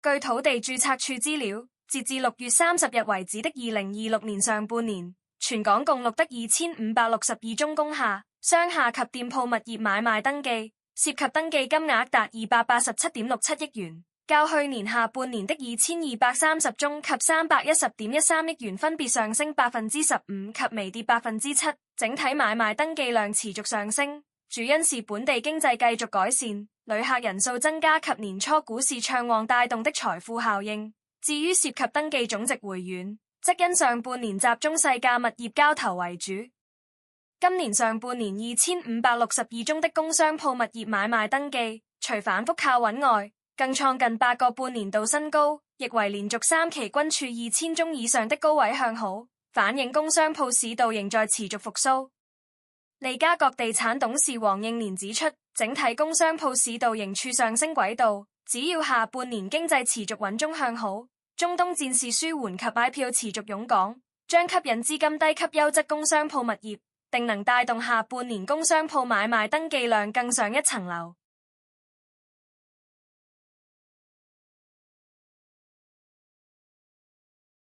據土地註冊處資料，截至6月30日為止的2026年上半年，全港共錄得2562宗工廈、商廈及店鋪物業買賣登記，涉及登記金額達287.67億元，較去年下半年的2230宗及310.13億元分別上升15%及微跌7%，整體買賣登記量持續上升，主因是本地經濟繼續改善，旅客人數增加及年初股市暢旺帶動的財富效應。至於涉及登記總值回軟，則因上半年集中細價物業交投為主。今年上半年2562宗的工商鋪物業買賣登記，除反覆靠穩外，更創近8個半年度新高，亦為連續3期均處2000宗以上的高位向好，反映工商鋪市道仍在持續復甦。利嘉閣地產董事黃應年指出，整體工商鋪市道仍處上升軌道，只要下半年經濟持續穩中向好，中東戰事舒緩及買票持續湧港，將吸引資金低級優質工商鋪物業，定能帶動下半年工商鋪買賣登記量更上一層樓。